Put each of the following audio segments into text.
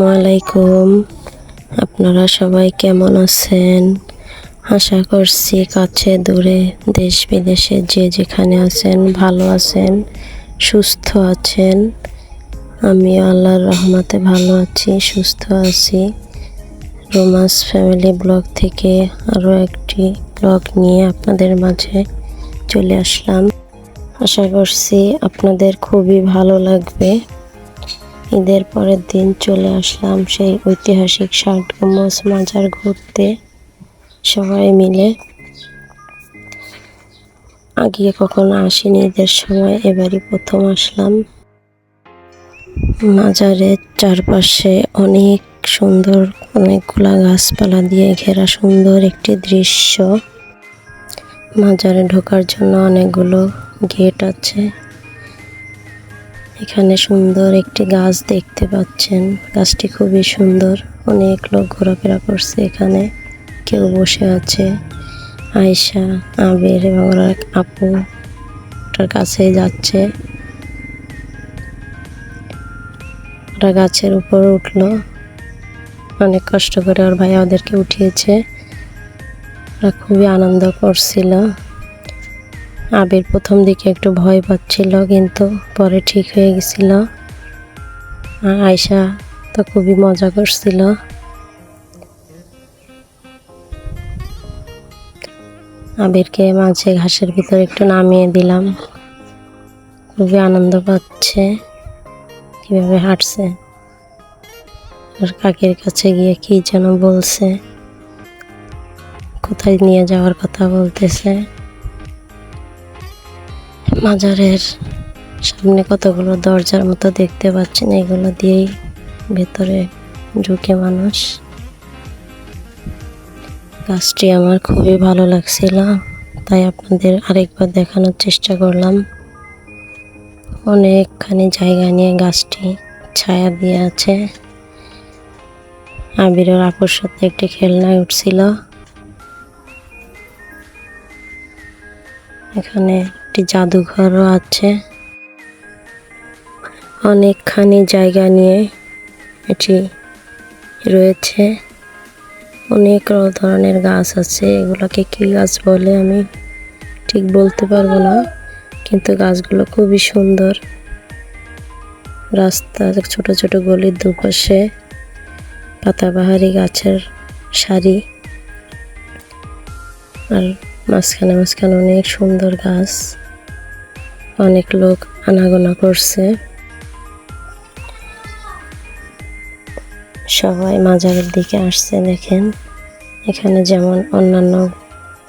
আসসালামু আলাইকুম। আপনারা সবাই কেমন আছেন? আশা করছি কাছে দূরে দেশ বিদেশে যে যেখানে আছেন ভালো আছেন, সুস্থ আছেন। আমি আল্লাহর রহমতে ভালো আছি, সুস্থ আছি। রোমান্স ফ্যামিলি ব্লগ থেকে আরও একটি ব্লগ নিয়ে আপনাদের মাঝে চলে আসলাম। আশা করছি আপনাদের খুবই ভালো লাগবে। ঈদের পরের দিন চলে আসলাম সেই ঐতিহাসিক ৬০ গম্বুজ মাজার ঘুরতে সবাই মিলে। আগে কখনো আসিনি ঈদের সময়, এবারই প্রথম আসলাম। মাজারের চারপাশে অনেক সুন্দর, অনেকগুলা গাছপালা দিয়ে ঘেরা সুন্দর একটি দৃশ্য। মাজারে ঢোকার জন্য অনেকগুলো গেট আছে। এখানে সুন্দর একটি গাছ দেখতে পাচ্ছেন, গাছটি খুবই সুন্দর। অনেক লোক ঘোরাফেরা করছে এখানে, কেউ বসে আছে। আয়েশা, আবির এবং ওরা আপু ওটার কাছে যাচ্ছে। ওরা গাছের উপর উঠলো, অনেক কষ্ট করে ওর ভাইয়া ওদেরকে উঠিয়েছে। ওরা খুবই আনন্দ করছিল। আবির প্রথম দিকে একটু ভয় পাচ্ছিল, কিন্তু পরে ঠিক হয়ে গেছিল। আর আয়েশা তো খুবই মজা করছিল। আবিরকে মাঝে ঘাসের ভিতরে একটু নামিয়ে দিলাম, খুবই আনন্দ পাচ্ছে কিভাবে হাঁটছে। আর কাকের কাছে গিয়ে কি যেন বলছে, কোথায় নিয়ে যাওয়ার কথা বলতেছে। মাজারের সামনে কতগুলো দরজার মতো দেখতে পাচ্ছেন, এগুলো দিয়েই ভেতরে ঢুকে মানুষ। গাছটি আমার খুবই ভালো লাগছিল, তাই আপনাদের আরেকবার দেখানোর চেষ্টা করলাম। অনেকখানি জায়গা নিয়ে গাছটি ছায়া দিয়ে আছে। আবিরের আপুর সাথে একটি খেলনায় উঠছিল। এখানে একটি জাদুঘরও আছে। অনেকখানি জায়গা নিয়ে এটি রয়েছে। অনেক ধরনের গাছ আছে, এগুলোকে কি গাছ বলে আমি ঠিক বলতে পারবো না, কিন্তু গাছগুলো খুবই সুন্দর। রাস্তার ছোট ছোট গলির দুপাশে পাতাবাহারি গাছের সারি, আর মাঝখানে মাঝখানে অনেক সুন্দর গাছ। অনেক লোক আনাগোনা করছে। সবাই মাজারের দিকে আসছে। দেখেন এখানে যেমন অন্যান্য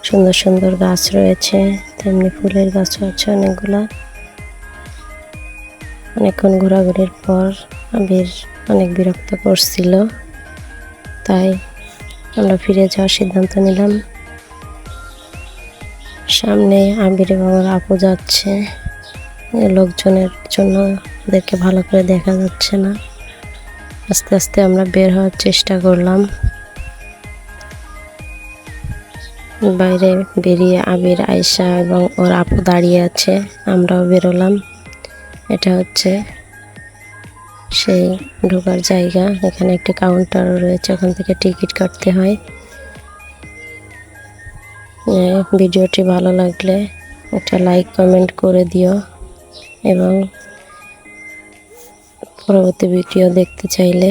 সুন্দর সুন্দর গাছ রয়েছে, তেমনি ফুলের গাছও আছে অনেকগুলা। অনেকক্ষণ ঘোরাঘুরির পর আবির অনেক বিরক্ত করছিল, তাই আমরা ফিরে যাওয়ার সিদ্ধান্ত নিলাম। সামনে আবির এবং আপু যাচ্ছে, লোকজনের জন্য ওদেরকে ভালো করে দেখা যাচ্ছে না। আস্তে আস্তে আমরা বের হওয়ার চেষ্টা করলাম। বাইরে বেরিয়ে আবির, আয়েশা এবং ওর আপু দাঁড়িয়ে আছে, আমরাও বেরোলাম। এটা হচ্ছে সেই ঢোকার জায়গা। এখানে একটি কাউন্টারও রয়েছে, ওখান থেকে টিকিট কাটতে হয়। ভিডিওটি ভালো লাগলে একটা লাইক কমেন্ট করে দিও, এবং পরবর্তী ভিডিও দেখতে চাইলে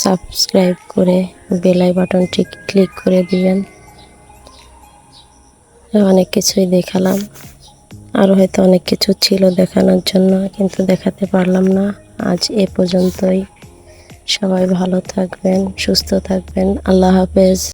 সাবস্ক্রাইব করে বেল বাটনটি ক্লিক করে দিবেন। অনেক কিছুই দেখালাম, আরও হয়তো অনেক কিছু ছিল দেখানোর জন্য, কিন্তু দেখাতে পারলাম না। আজ এ পর্যন্তই। সবাই ভালো থাকবেন, সুস্থ থাকবেন। আল্লাহ হাফেজ।